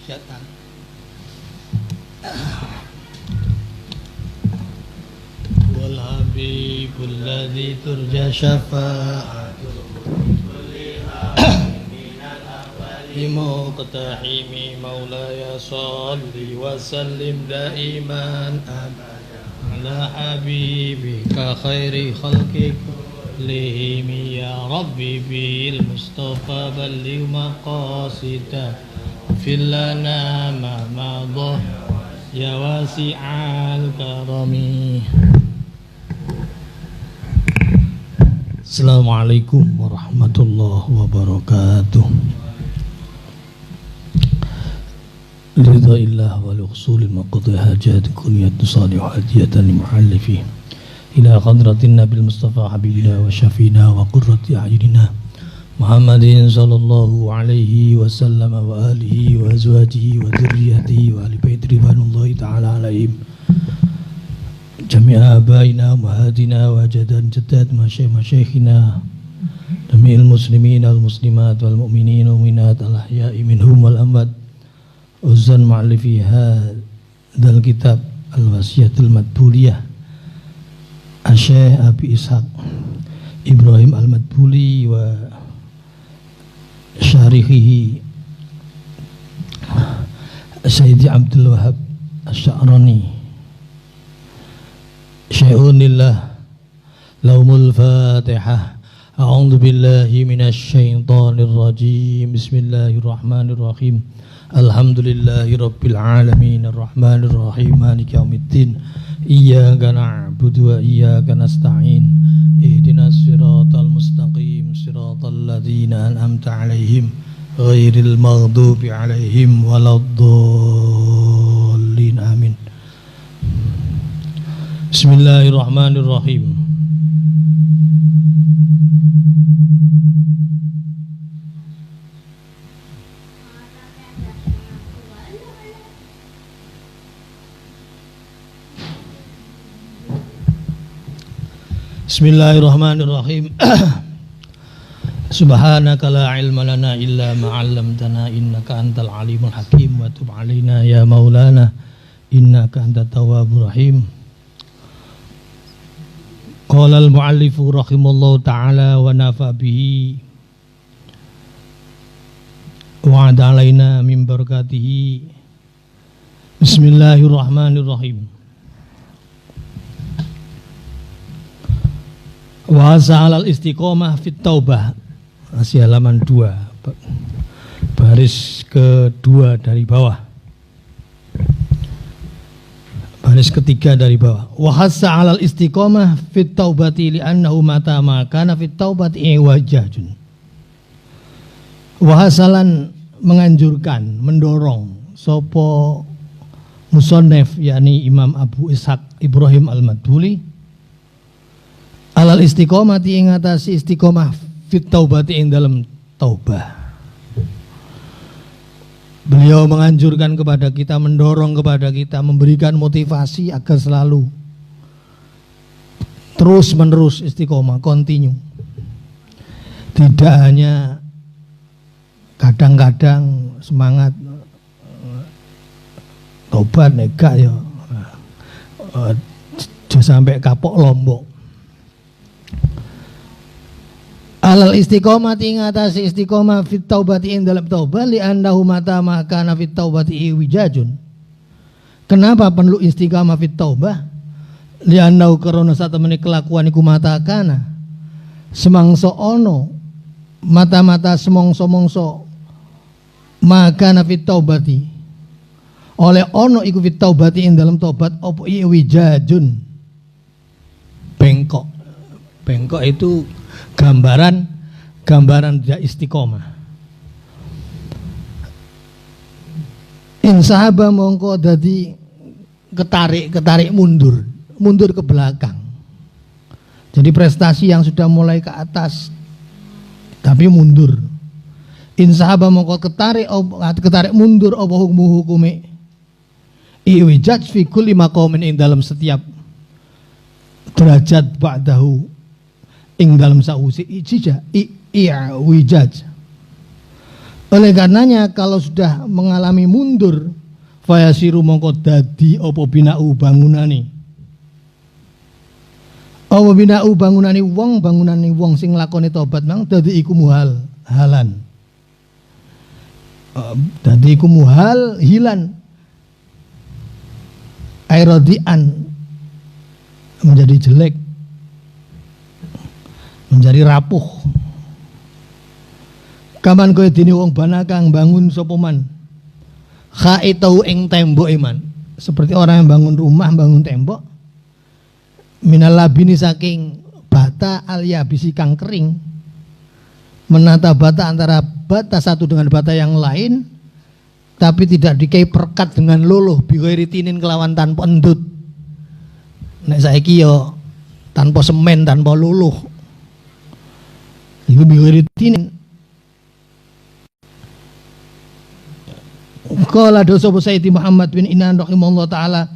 Syaitan. Wal habibul ladzi turja syafa'atuhu Muqtahimi maulaya salli wa sallim daiman ala habibika khairi khalqik kullihim ya rabbi bil mustafa balligh maqasida fil lana ma madha ya wasi'al karami. Assalamualaikum warahmatullahi wabarakatuh. Ridha illah wal usul maqdi hajat kunyat salih hadiyatan limuallifi ila hadratin nabil mustafa habibina wa syafina wa qurrati a'yunina Muhammadin sallallahu alaihi wasallam wa alihi wa azwajihi wa dzurriyyatihi wa ali bait ridwanullahi ta'ala alaihim jami'a abaina wa hadina wa jadan jaddad masyayikhina jami'il muslimin wal muslimat wal mu'minin wal mu'minat al ahya'i minhum wal amwat uzan ma'alifi hadal kitab al-wasiyatul madbuliyah Syekh Abi Ishaq Ibrahim al-Madbuli wa syarihihi Sayyidi Abdul Wahab Asy-Sya'rani Syai'unillah Laumul Fatihah. A'udzu billahi minasy syaithanir rajim. Bismillahirrahmanirrahim. Alhamdulillahi rabbil alamin arrahmanir rahim maliki yaumiddin iyyaka na'budu wa iyyaka nasta'in ihdinas siratal mustaqim siratal ladzina an'amta 'alaihim ghairil maghdubi 'alaihim waladdallin amin. Bismillahirrahmanirrahim. Bismillahirrahmanirrahim. Subhanaka la ilma lana illa ma 'allamtana innaka antal alimul hakim wa tub 'alaina ya maulana innaka antat tawwabur rahim. Qala al-mu'allifu rahimallahu ta'ala wa nafa bihi wa 'ada 'alaina min barakatihi. Bismillahirrahmanirrahim. Wa sa'alal istiqomah fit taubah. Masih halaman 2 baris kedua dari bawah, baris ketiga dari bawah. Wa sa'alal istiqomah fit taubati li'annahu mata ma kana fit taubati wajajun. Wa hasalan menganjurkan, mendorong sopo musannif yakni Imam Abu Ishaq Ibrahim al-Madbuli alal istiqomati ing atase istiqomah fit taubati ing dalam taubah. Beliau menganjurkan kepada kita, mendorong kepada kita, memberikan motivasi agar selalu terus menerus istiqomah, continue. Tidak hanya kadang-kadang semangat tobat nega ya sampai kapok lombok. Alal istiqomah ing atase istiqomah fit taubati ing dalam taubah li annahu mata ma kana fit taubati wijajun. Kenapa perlu istiqomah fit taubah? Li annahu karena satemene kelakuan iku mata kana semangsa ono mata-mata semongso-mongso maka na fit taubati oleh ono iku fit taubati ing dalam taubat opo wijajun bengkok. Bengkok itu gambaran tidak istiqomah. Insahaba mongko dadi ketarik mundur ke belakang. Jadi prestasi yang sudah mulai ke atas tapi mundur. Insahaba mongko ketarik mundur apa hukume iwijaj fi kulli maqamin ing dalam setiap derajat ba'dahu ing dalam sausi ijija i'wijaj Oleh karenanya kalau sudah mengalami mundur, fayasiru mongko dadi apa binau bangunane. Apa binau bangunane wong sing lakone tobat mang dadi iku halan. Dadi iku muhal hilan. Airodian menjadi jelek, menjadi rapuh. Kaman kowe dene wong bana kang bangun sapa man khaitau ing tembok iman, seperti orang yang bangun rumah, bangun tembok, minal labini saking bata alyabisi kang kering, menata bata antara bata satu dengan bata yang lain, tapi tidak dikei perkat dengan luluh, bighairi tinin kelawan tanpa endut. Nek saiki yo tanpa semen, tanpa luluh. Iku bighairi tinin. Qala dosa Sayyidi Muhammad bin Inan rahimahullah taala,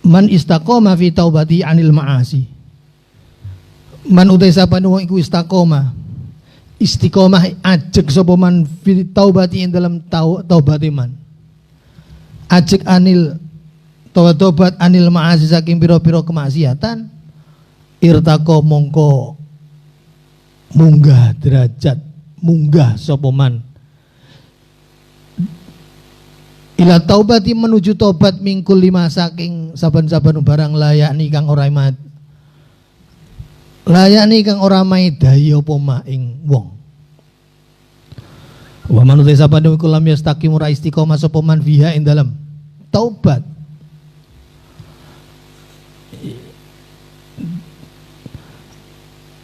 man istaqoma fi taubati anil ma'asi. Man utai sapa wong iku istiqomah ajek sapa man fi taubati ing dalam taubat man. Ajek anil tobat anil ma'asi saking pira-pira kemaksiatan, irtaqo mongko munggah derajat, munggah sapa man ila taubati menuju tobat mingkul lima saking saban-saban barang layakni kang ora imat, layakni kang ora maidai apa ma ing wong. Wa man utai sapa niku lam yastaqim ora istiqomah sapa man fiha ing dalam taubat,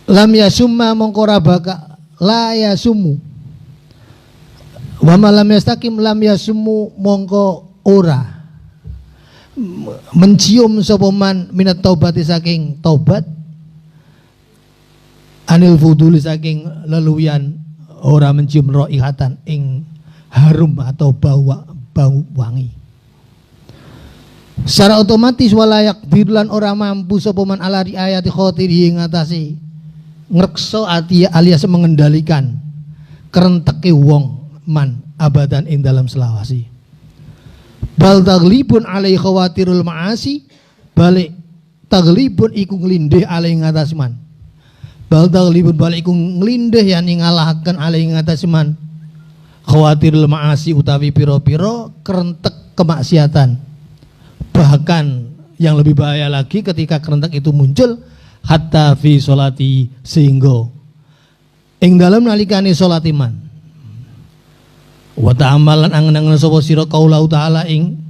lam yasumma mongko ora baka la yasumu. Wa malam yastaqim lam yasmu mongko ora mencium sapa man minat taubati saking taubat, anil fuduli saking leluyan ora mencium raihatan ing harum atau bau wangi. Secara otomatis walayak dirlan ora mampu sapa man ala riayati khotiri ngatasi ngrekso ati alias mengendalikan kerenteke wong man abadan ing dalam selawasi. Bal taglibun alai khawatirul ma'asi, balik taglibun iku nglindih alai ngatas man. Bal taglibun balik iku nglindih yani ngalahaken alai ngatas man khawatirul ma'asi utawi piro-piro kerentek kemaksiatan. Bahkan yang lebih bahaya lagi ketika kerentek itu muncul hatta fi sholati sehingga ing dalam nalikane sholat iman. Wa ta'amalan angen-angen sapa sira kaulahu ta'ala ing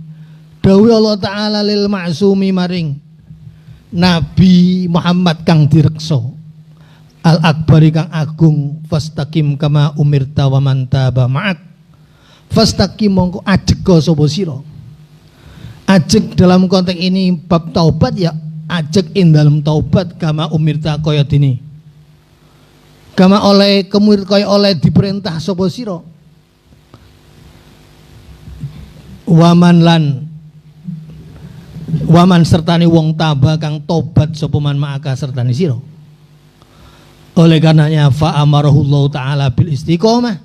dawuh Allah ta'ala lil ma'sumi maring Nabi Muhammad kang direksa al akbari kang agung, fastaqim kama umirta wa man taba ma'ak. Fastaqim mongko ajeg sapa sira. Ajeg dalam konteks ini bab taubat ya ajeg ing dalam taubat kama umirta kaya dene. Kama oleh kemur kaya oleh diperintah sapa sira. Waman sertani wong taba kang tobat sapa man ma'aka sertani sira. Oleh karenanya fa amarahullahu taala bil istiqomah.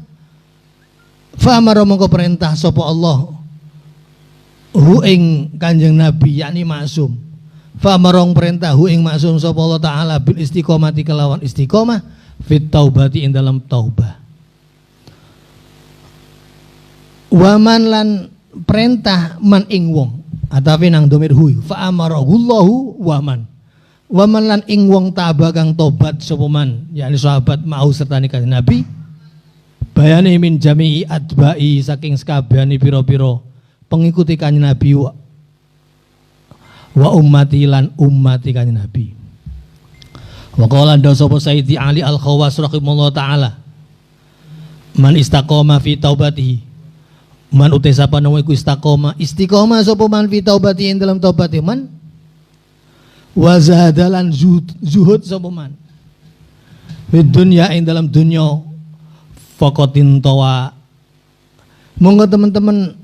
Fa amara mongko perintah sapa Allah hu ing Kanjeng Nabi yakni maksum. Fa amarong perintah hu ing maksum sapa Allah taala bil istiqomati kelawan istiqomah fit taubati ing dalam taubah. Waman lan perintah man ing wong atawi nang domir hu fa amarahullahu waman lan ing wong taba kang tobat sapa man yakni sahabat mau sertane kanjeng Nabi bayane min jami'i atba'i saking sakabehane pira-pira pengikuti kanjeng Nabi wa ummati lan ummati kanjeng Nabi. Wa qala sapa Sayyidi Ali Al-Khawas rahimahullah taala man istaqoma fi taubatihi, man utai sapa nang iku istiqomah sapa man fi taubati ing dalam taubat man wa zahadalan zuhud sapa man fi dunya ing dalam dunya faqatin tawa monggo teman-teman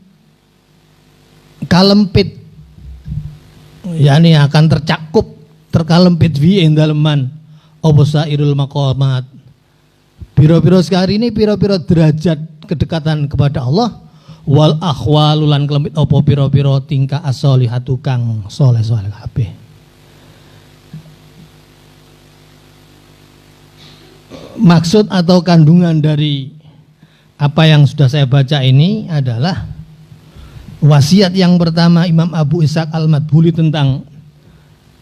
kalempit yakni akan terkalempit fi ing dalam man apa sairul maqamat pira-pira sekali ini pira-pira derajat kedekatan kepada Allah, wal akhwalu lan kelembit apa pira-pira tingkah as-solihatu kang saleh-saleh kabeh. Maksud atau kandungan dari apa yang sudah saya baca ini adalah wasiat yang pertama Imam Abu Ishaq Al-Madbuli tentang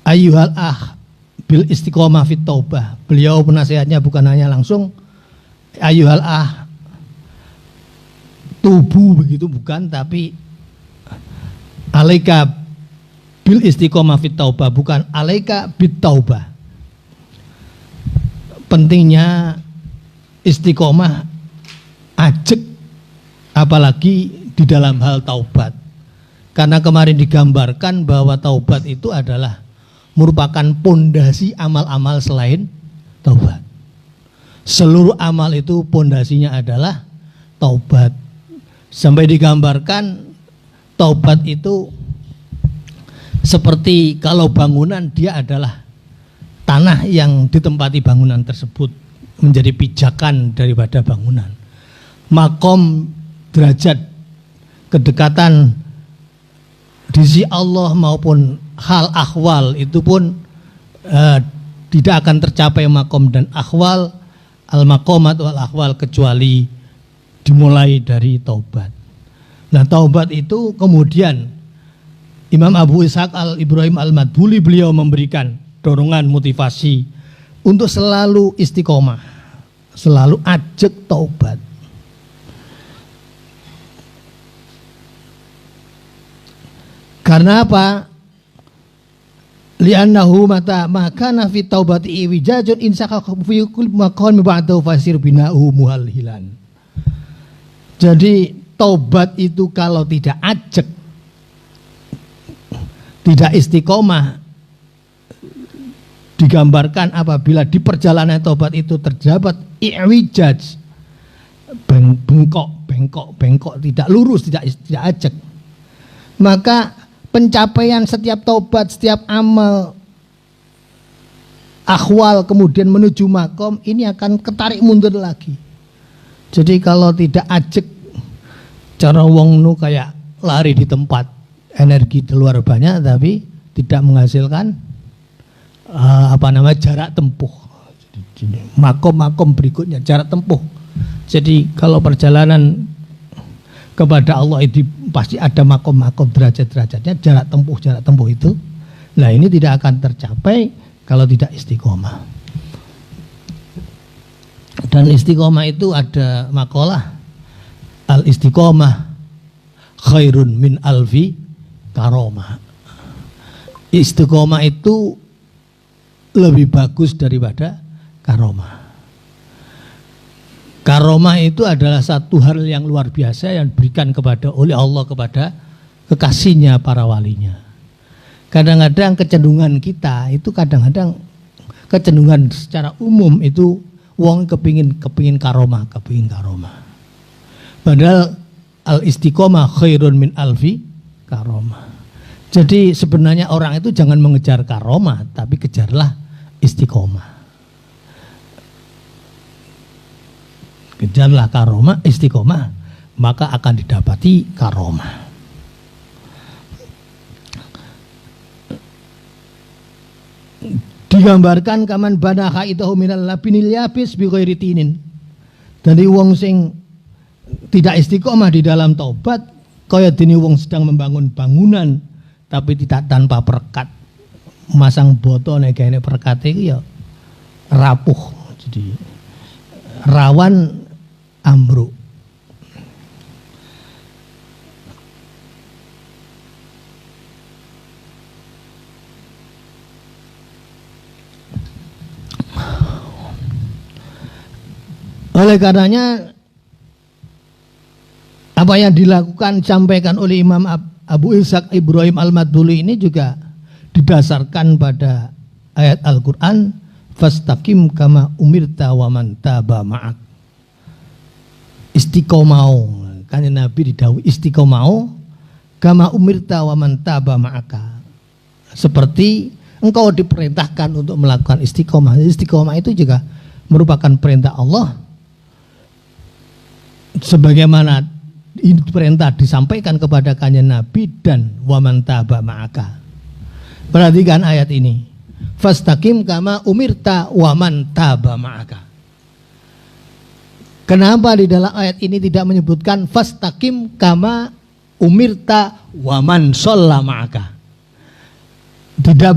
ayyuhal bil istiqomah fit taubah. Beliau penasihatnya bukan hanya langsung ayyuhal tubuh begitu, bukan, tapi alaika bil istiqomah fit taubah, bukan alaika bit taubah. Pentingnya istiqomah ajek, apalagi di dalam hal taubat. Karena kemarin digambarkan bahwa taubat itu adalah merupakan pondasi amal-amal selain taubat. Seluruh amal itu pondasinya adalah taubat. Sampai digambarkan taubat itu seperti kalau bangunan, dia adalah tanah yang ditempati bangunan tersebut menjadi pijakan daripada bangunan. Makom, derajat kedekatan di sisi Allah maupun hal akhwal itu pun tidak akan tercapai makom dan akhwal, al-makomat wal akhwal, kecuali dimulai dari taubat. Nah, taubat itu kemudian Imam Abu Ishaq Al-Ibrahim Al-Madbuli beliau memberikan dorongan motivasi untuk selalu istiqomah, selalu ajak taubat. Karena apa? Li'annahu maka fi taubati wijajun insaka fi kulli maqam ba'dahu fasir bina'u muhalhilan. Jadi taubat itu kalau tidak ajak, tidak istiqomah, digambarkan apabila di perjalanan taubat itu terdapat i'wijaj, bengkok, tidak lurus, tidak ajak, maka pencapaian setiap taubat, setiap amal akhwal kemudian menuju makom ini akan ketarik mundur lagi. Jadi kalau tidak ajak, cara wong nu kayak lari di tempat, energi keluar banyak tapi tidak menghasilkan jarak tempuh. Makom-makom berikutnya jarak tempuh. Jadi kalau perjalanan kepada Allah itu pasti ada makom-makom, derajat-derajatnya, jarak tempuh itu. Nah, ini tidak akan tercapai kalau tidak istiqomah. Dan istiqomah itu ada makalah, al istiqomah khairun min alfi karomah. Istiqomah itu lebih bagus daripada karomah. Karomah itu adalah satu hal yang luar biasa yang diberikan oleh Allah kepada kekasihnya, para walinya. Kadang-kadang kecenderungan kita itu kecenderungan secara umum itu wong kepingin karomah. Padahal al istiqomah khairun min alfi karomah. Jadi sebenarnya orang itu jangan mengejar karomah, tapi kejarlah istiqomah. Kejarlah karomah, istiqomah, maka akan didapati karomah. Digambarkan kaman bana khaitahu minal labinil yabis bi ghairi tinin. Dari wong sing tidak istiqomah di dalam taubat kaya dene wong sedang membangun bangunan tapi tidak tanpa perekat. Masang boto nek gawe perekat iki ya rapuh. Jadi rawan ambruk. Oleh karenanya apa yang dilakukan disampaikan oleh Imam Abu Ishaq Ibrahim Al-Madbuli ini juga didasarkan pada ayat Al-Quran, fastaqim kama umirta wa man taba ma'ak. Istiqomau, kan Nabi didhawuhi istiqomau kama umirta wa man taba ma'aka. Seperti engkau diperintahkan untuk melakukan istiqomah. Istiqomah itu juga merupakan perintah Allah sebagaimana perintah disampaikan kepada kanjeng Nabi dan waman taba ma'aka. Perhatikan ayat ini. Fastaqim kama umirta waman taba ma'aka. Kenapa di dalam ayat ini tidak menyebutkan fastaqim kama umirta waman sholla ma'aka? Tidak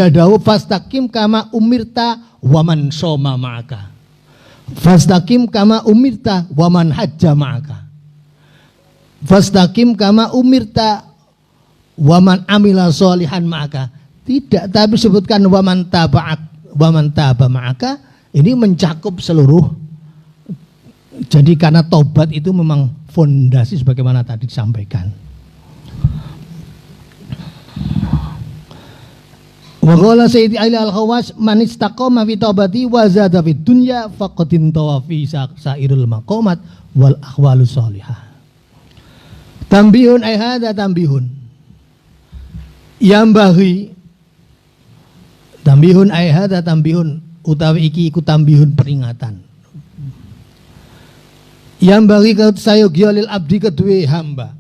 dawuh fastaqim kama umirta waman shoma ma'aka. Fastaqim kama umirta waman hajja ma'aka. Fastaqim kama umirta waman amila sholihan ma'aka. Tidak, tapi sebutkan waman taba ma'aka. Ini mencakup seluruh. Jadi karena taubat itu memang fondasi sebagaimana tadi disampaikan. Wa qala Sayyidi Ali Al-Khawas man istaqama fi taubati wa zada fid dunya faqad intawa fi sairul maqamat wal ahwalu shalihah. Tambihun ay hada tambihun. Yambahi tambihun ay hada tambihun utawi iki iku tambihun peringatan. Yambagi sayogya lil abdi kedue hamba.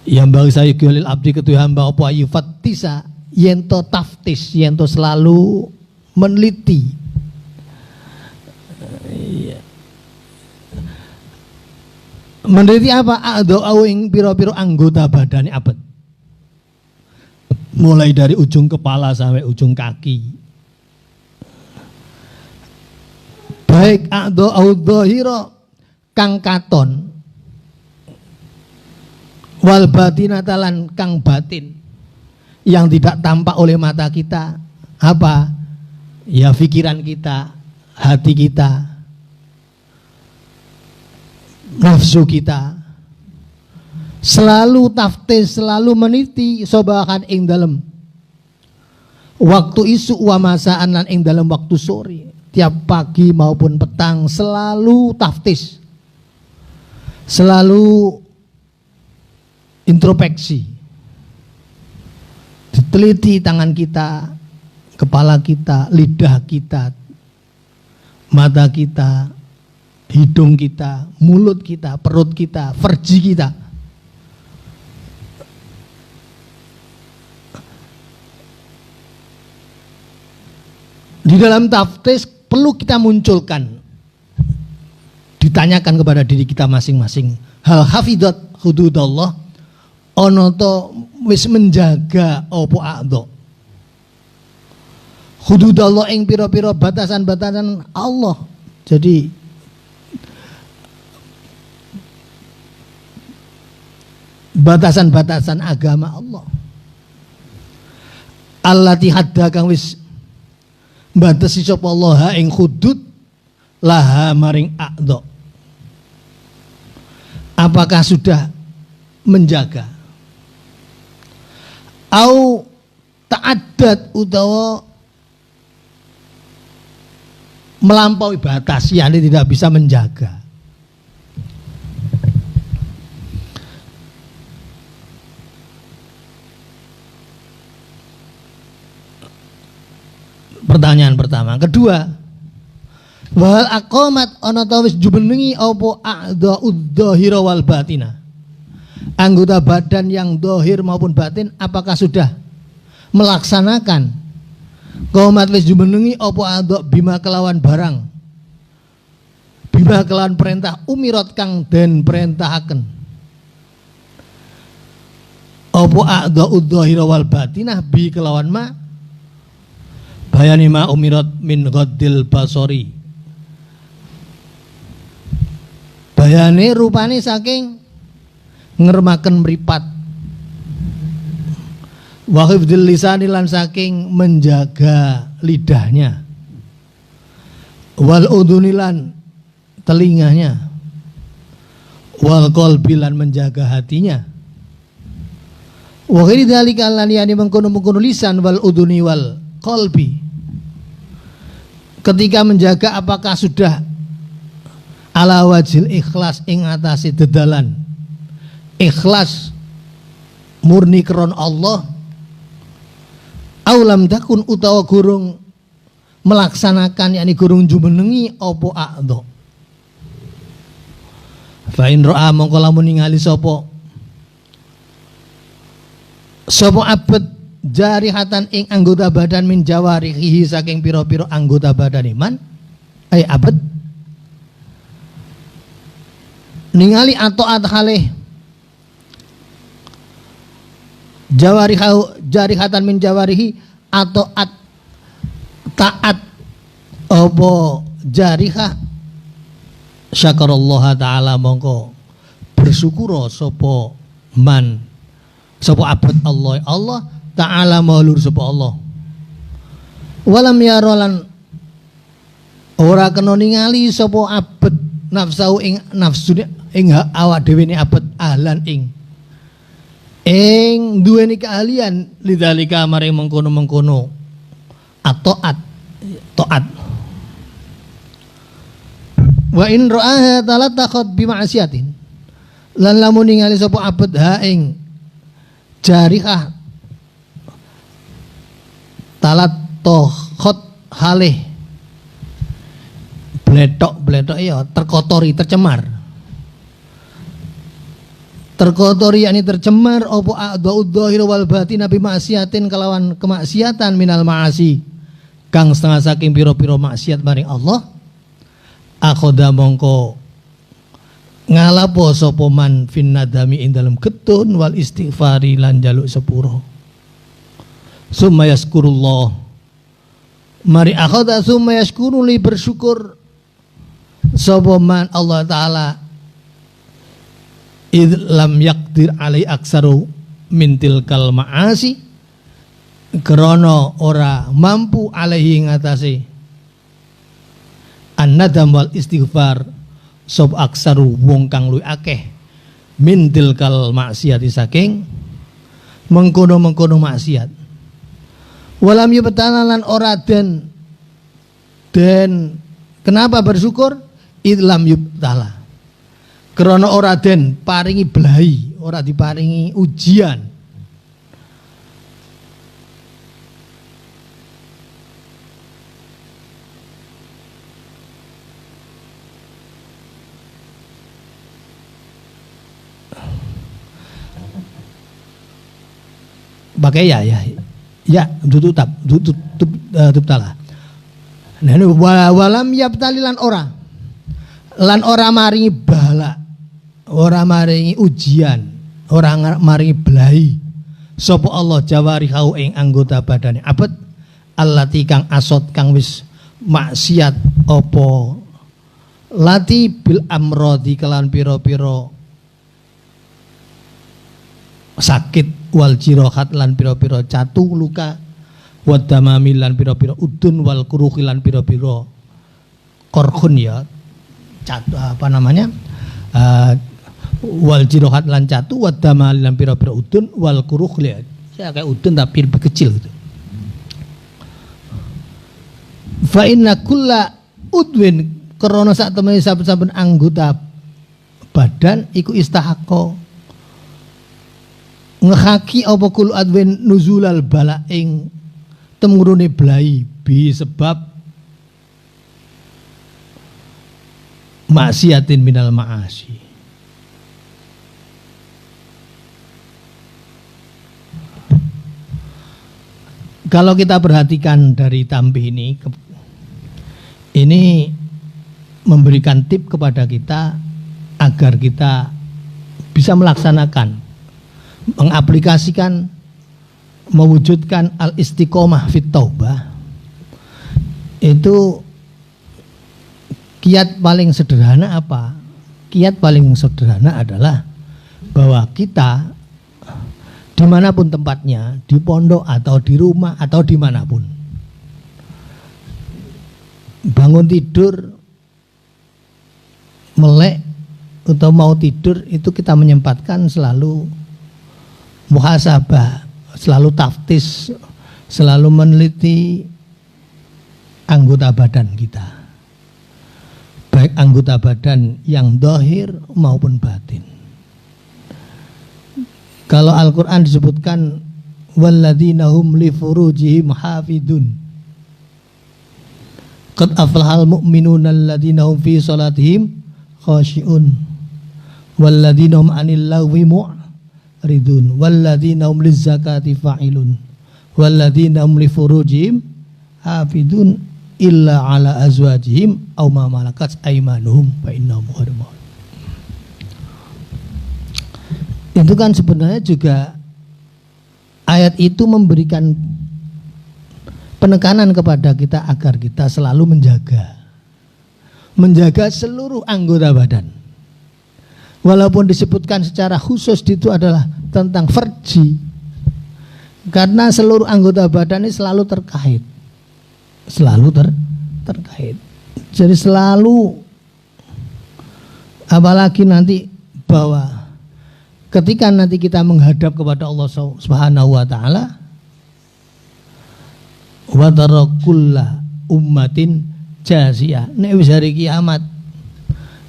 Yambagi sayogya lil abdi kedue hamba apa ayu fattisa yento taftis, yento selalu meneliti. Meneliti apa? Ado ing piro-piro anggota badane abad. Mulai dari ujung kepala sampai ujung kaki. Baik ado audhahira kang katon wal batinatalan kang batin yang tidak tampak oleh mata kita. Apa? Ya pikiran kita, hati kita, nafsu kita. Selalu taftis, selalu meniti sobahan ing dalem waktu isu wa masaan lan ing dalem waktu sore. Tiap pagi maupun petang selalu taftis, selalu introspeksi, diteliti tangan kita, kepala kita, lidah kita, mata kita, hidung kita, mulut kita, perut kita, farji kita. Di dalam taftis perlu kita munculkan, ditanyakan kepada diri kita masing-masing, hal hafidat hududallah, ono to wis menjaga opo a'dha hududallah ing pira-pira batasan-batasan Allah. Jadi batasan-batasan agama Allah. Allati hadda kang wis batasi sapa Allah ing hudud laha maring a'dha. Apakah sudah menjaga? Au ta'addat utawa melampaui batas, yakni tidak bisa menjaga. Pertanyaan pertama. Kedua, wal aqamat ana ta wis jumenengi apa a'dha udhahira wal batina. Anggota badan yang dohir maupun batin apakah sudah melaksanakan qomat wis jumenengi apa a'dha bima kelawan barang, bima kelawan perintah umirat kang den perintahaken. Apa a'dha udhahira wal batinah bi kelawan ma bayani ma umirat min ghaddil basori. Bayane rupane saking ngermaken mripat, wa hifdzil lisani lan saking menjaga lidahnya, wal udhunilan telinganya, wal qalbi lan menjaga hatinya. Wa ghairi dzalika lan yani mengkono-mengkono lisan wal udhuni wal qalbi. Ketika menjaga apakah sudah ala wajil ikhlas ing atase dedalan ikhlas murni kron Allah, aulam takun utawa gurung melaksanakan yakni gurung jumenengi apa a'dha Fa in ra'a mongko lamun ningali sapa abad jarihatan ing anggota badan min jawarihi saking pira-pira anggota badan iman abad ningali atoat halih jarihatan min jawarihi atoat taat apa jarihah syakarallah ta'ala mongko bersyukur sapa abad Allah ta'ala maulur sapa Allah walam yarolan ora kena ningali sapa abad nafsu ing awak dhewe ne abad ahlan ing duweni keahlian lidzalika maring mengkono-mengkono taat wa in ra'aha talatakhat bi ma'siyatin lan lamun ningali sapa abad ha ing jarihah talatakhat halih bletok ya terkotori tercemar yakni tercemar apa a'dha'ud dhahir wal batin bi ma'siyatin kelawan kemaksiatan minal ma'asi kang setengah saking pira-pira maksiat maring Allah akhoda mongko ngalapo sapa man fin nadami ing dalem getun wal istighfari lan jaluk sepuro summa yaskurullah mari akhoda summa yaskuru li bersyukur sapa man Allah taala id lam yaqdir alai aksaru min tilkal ma'asi krana ora mampu alaihi ngatasi an-nadam wal istighfar sob aksaru wong kang luwih akeh min tilkal maksiati saking mengkono-mengkono maksiat walam yubtana lan ora den kenapa bersyukur idlam yubtala krana ora den paringi belahi ora diparingi ujian pakai ya tutup tala. Nah walam yabtali lan ora maringi bala, ora maringi ujian, ora maringi belahi sapa Allah jawarihau ing anggota badane abet allati kang asot kang wis maksiat apa lati bil amrodi kelan pira-pira sakit wal jirohat lan pira-pira catu luka wadamami lan pira-pira udun wal kuruhi lan pira-pira korkhun ya catu wal jirohat lan catu wadamali lan pira-pira udun wal kuruh ya kayak udun tapi lebih kecil gitu. Fa inna kulla udwin krana sak temene saben-saben anggota badan iku istahaqqa ngehaki apa kul adwen nuzulal bala ing temurune blai bi sebab maksiatin minal ma'asi. Kalau kita perhatikan dari tampih ini memberikan tip kepada kita agar kita bisa melaksanakan mengaplikasikan mewujudkan al-istiqomah fit taubah. Itu kiat paling sederhana apa? Kiat paling sederhana adalah bahwa kita dimanapun tempatnya, di pondok atau di rumah atau dimanapun, bangun tidur, melek atau mau tidur itu kita menyempatkan selalu muhasabah, selalu taftis, selalu meneliti anggota badan kita, baik anggota badan yang zahir maupun batin. Kalau Al-Quran disebutkan walladzina hum li furujihim hafidun qad aflahal mu'minuna alladzina hum fi salatihim khashi'un walladzina hum 'anil lagwi mu'ridun walladzina hum lizzakati fa'ilun walladzina hum li furujihim hafidun illa ala azwajihim aw ma malakat aymanuhum fa innahum ghairu malumin. Itu kan sebenarnya juga ayat itu memberikan penekanan kepada kita agar kita selalu menjaga seluruh anggota badan. Walaupun disebutkan secara khusus itu adalah tentang farji, karena seluruh anggota badan ini selalu terkait. Terkait. Jadi selalu, apalagi nanti bahwa ketika nanti kita menghadap kepada Allah Subhanahu wa taala, wa tarakulla ummatin jasiyah, nek wis hari kiamat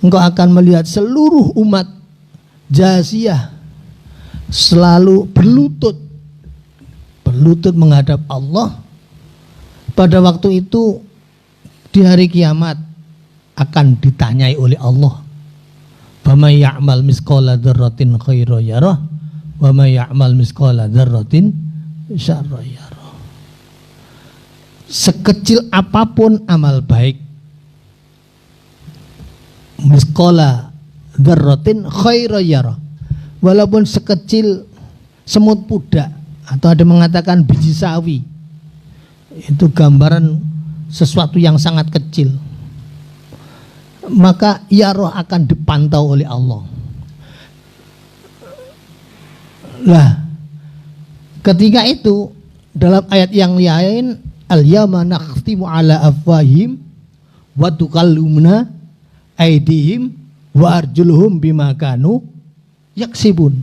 engkau akan melihat seluruh umat jasiyah selalu berlutut menghadap Allah. Pada waktu itu di hari kiamat akan ditanyai oleh Allah, "Faman ya'mal misqala dzarratin khairan yarah wa may ya'mal misqala dzarratin syarran yarah." Sekecil apapun amal baik, misqala dzarratin khairan yarah, walaupun sekecil semut pudak, atau ada mengatakan biji sawi, itu gambaran sesuatu yang sangat kecil, maka ya roh akan dipantau oleh Allah. Lah, ketika itu dalam ayat yang lain, al-yawma nakhtimu ala afwahim wa tukallimuna aydihim wa arjuluhum bima kanu yaksibun.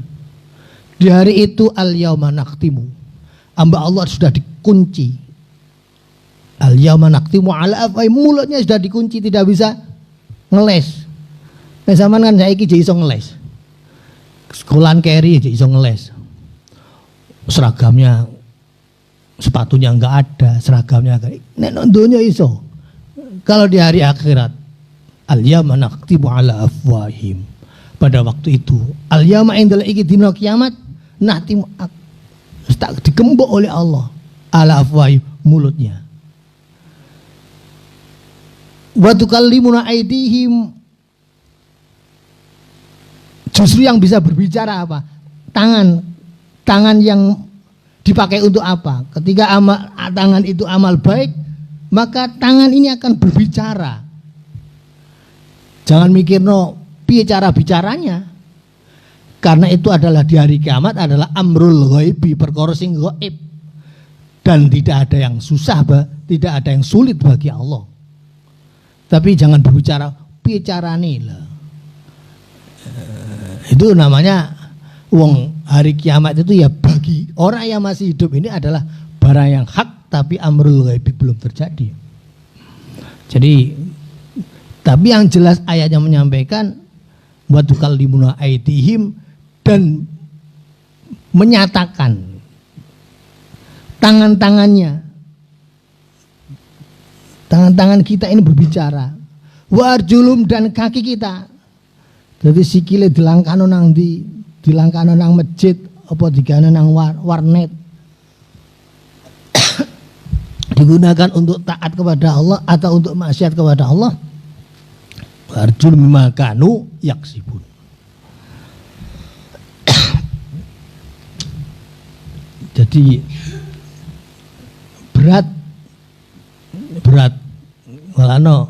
Di hari itu al-yawma nakhtimu, hamba Allah sudah dikunci. Al-yawma nakhtimu ala afwahim, mulutnya sudah dikunci, tidak bisa ngeles. Nah, zaman kan saiki jadi iso ngeles. Sekolahan keri jadi iso ngeles. Seragamnya, sepatunya enggak ada, seragamnya enggak. Nek donya iso. Kalau di hari akhirat, al-yawma nakhtimu ala afwahim. Pada waktu itu, al-yawma indal iki dina kiamat, nakhtimu tak digembok oleh Allah ala afwahim, mulutnya. Wa tukallimuna aydihim, justru yang bisa berbicara apa? Tangan yang dipakai untuk apa? Ketika tangan itu amal baik, maka tangan ini akan berbicara. Jangan mikir piye cara bicaranya, karena itu adalah di hari kiamat adalah amrul ghaibi, perkara sing gaib, dan tidak ada yang susah, tidak ada yang sulit bagi Allah. Tapi jangan berbicara bicarane lah. Itu namanya wong hari kiamat itu ya bagi orang yang masih hidup ini adalah barang yang hak, tapi amrul ghaibi belum terjadi. Jadi, tapi yang jelas ayatnya menyampaikan wa tukallimuna aydihim, dan menyatakan tangan kita ini berbicara. Wa arjulum, dan kaki kita. Jadi sikile dilangkano nang dilangkano nang masjid apa digana nang warnet. Digunakan untuk taat kepada Allah atau untuk maksiat kepada Allah. Wa arjulum bima kanu yaksibun. Jadi berat malano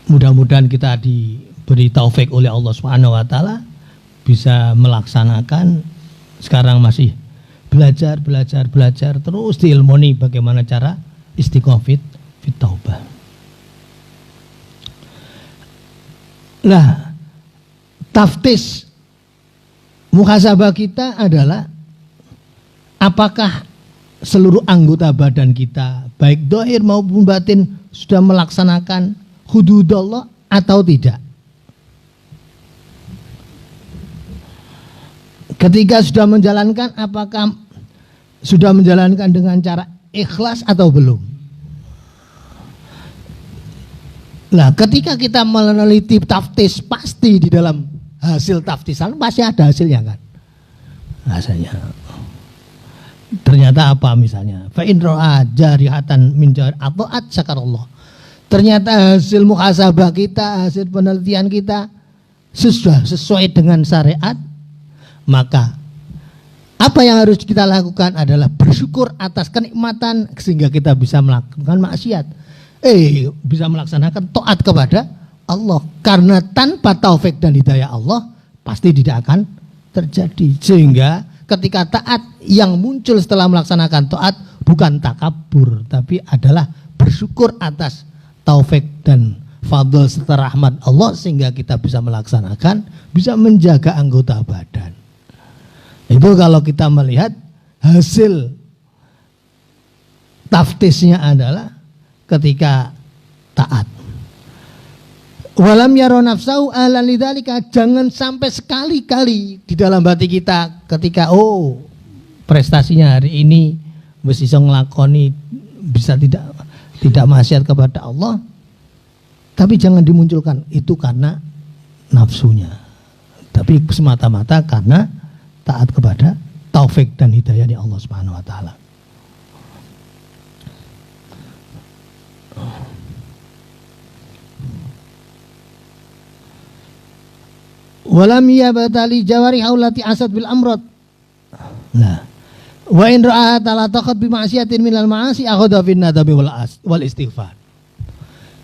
mudah-mudahan kita diberi taufik oleh Allah Subhanahu wa taala bisa melaksanakan. Sekarang masih belajar terus diilmoni bagaimana cara istiqomah fit taubah. Nah, taftis muhasabah kita adalah apakah seluruh anggota badan kita baik dohir maupun batin sudah melaksanakan hududullah atau tidak. Ketika sudah menjalankan, apakah sudah menjalankan dengan cara ikhlas atau belum? Nah, ketika kita meneliti taftis, pasti di dalam hasil taftisan pasti ada hasilnya kan. Hasilnya. Ternyata apa misalnya? Fa in ra'a jarihatan min ata'at syakarallah. Ternyata hasil muhasabah kita, hasil penelitian kita sesuai dengan syariat, maka apa yang harus kita lakukan adalah bersyukur atas kenikmatan sehingga kita bisa melakukan maksiat. Bisa melaksanakan taat kepada Allah, karena tanpa taufik dan hidayah Allah pasti tidak akan terjadi. Sehingga ketika taat yang muncul setelah melaksanakan taat bukan takabur, tapi adalah bersyukur atas taufik dan fadl serta rahmat Allah sehingga kita bisa melaksanakan, bisa menjaga anggota badan. Itu kalau kita melihat hasil taftisnya adalah ketika taat. Walam yaro nafsau ala lidzalika, jangan sampai sekali-kali di dalam hati kita ketika prestasinya hari ini wis iso nglakoni bisa tidak maksiat kepada Allah, tapi jangan dimunculkan itu karena nafsunya, tapi semata-mata karena taat kepada taufik dan hidayah dari Allah Subhanahu wa taala. Walam yabtali jawari haulati asad bil amrad. Nah, wa in ra'a ta'ala taqad bi ma'siyatin minal ma'asi akhadha fin nadami wal istighfar.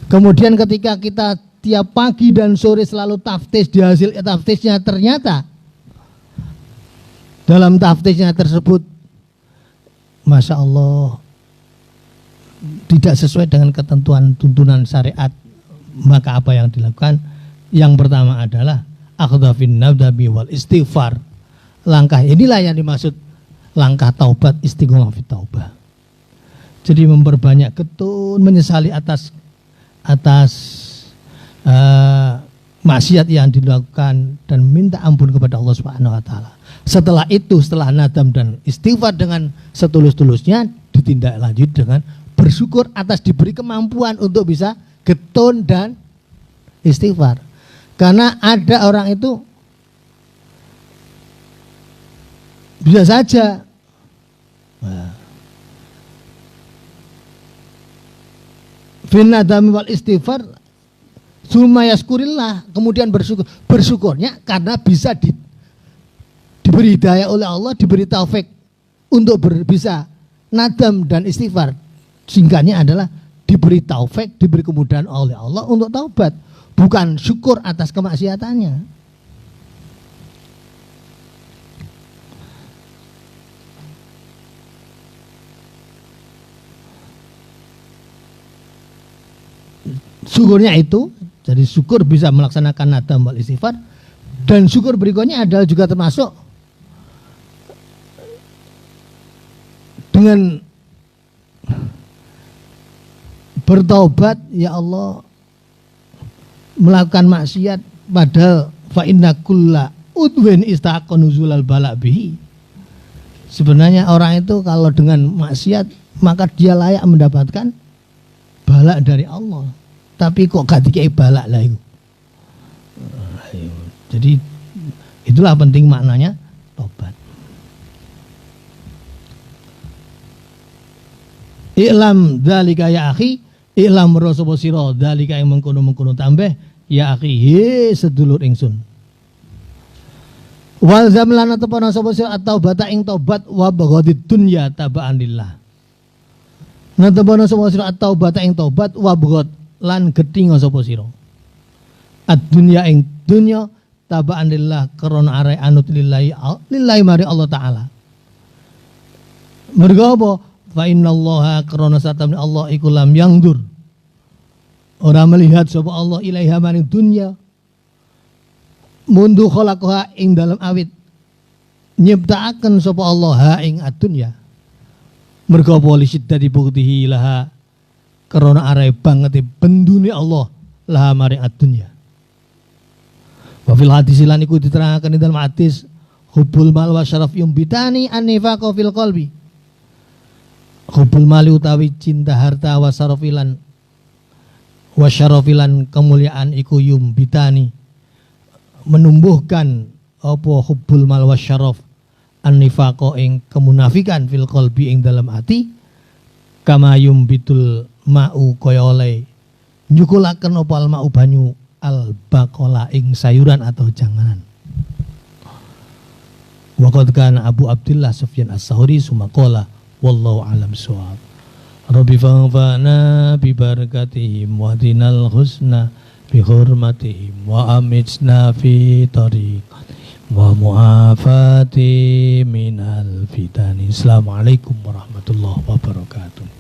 Kemudian ketika kita tiap pagi dan sore selalu taftis, di hasil taftisnya ternyata dalam taftisnya tersebut Masya Allah tidak sesuai dengan ketentuan tuntunan syariat, maka apa yang dilakukan? Yang pertama adalah akhdha fin nadami wal istighfar. Langkah inilah yang dimaksud langkah taubat, istiqomah fit taubah. Jadi memperbanyak ketun, menyesali atas maksiat yang dilakukan dan minta ampun kepada Allah Subhanahu wa taala. Setelah itu, setelah nadam dan istighfar dengan setulus-tulusnya, ditindaklanjut dengan bersyukur atas diberi kemampuan untuk bisa ketun dan istighfar. Karena ada orang itu bisa saja fin nadami wal istighfar summa yaskurillah, kemudian bersyukurnya karena bisa diberi hidayah oleh Allah, diberi taufik untuk bisa nadam dan istighfar. Singkatnya adalah diberi taufik, diberi kemudahan oleh Allah untuk taubat, bukan syukur atas kemaksiatannya. Syukurnya itu, jadi syukur bisa melaksanakan nadam wal istighfar, dan syukur berikutnya adalah juga termasuk dengan bertaubat, ya Allah, melakukan maksiat padahal fa inna kulla udwin istaqqa nuzulal bala bihi. Sebenarnya orang itu kalau dengan maksiat maka dia layak mendapatkan bala dari Allah. Tapi kok gak dikei balak lah itu. Jadi itulah penting maknanya tobat. I'lam dzalika ya akhi, i'lam rasul sira dzalika yang mengkono-mengkono tambah ya akhi, he sedulur ingsun. Wal zamlana tepana sapa sira at-taubata ing tobat wa baghadid dunya tabaan lillah. Natepana sapa sira at-taubata ing tobat wa baghad lan gedhinga sapa sira ad-dunya ing dunya tabaan lillah karena are anut lillahi mari Allah taala. Mergo apa? Fa innallaha karena satamni Allah iku lam yangdur, ora melihat sapa Allah ilaiha maring dunya mundu khalaqaha ing dalam awit nyiptaaken sapa Allah ha ing ad-dunya. Mergo apa li siddati buktihi laha, karena arai banget bendune Allah lah maring ad-dunya. Wa fil hadis lan iku diterangkan di dalam hadis hubul mal wa syaraf yumbitani an-nifaqo fil qalbi. Hubul mali utawi cinta harta wa syarafilan wa syarafilan kemuliaan iku yumbitani menumbuhkan apa hubbul mal wasyaraf an-nifaqo ing kemunafikan fil qalbi ing dalam hati kama yumbitul ma'u kaya oleh nyukulaken apa al ma'u banyu al baqala ing sayuran atau janganan. Wa qad kana Abu Abdullah Sufyan As-Sahuri sumaqala wallahu alam shawab. Rabbi fa'fa'na bi barakatihim wa dinal husna bi hurmatihim wa amitna fi tariq wa mu'afati minal fitani. Assalamualaikum warahmatullahi wabarakatuh.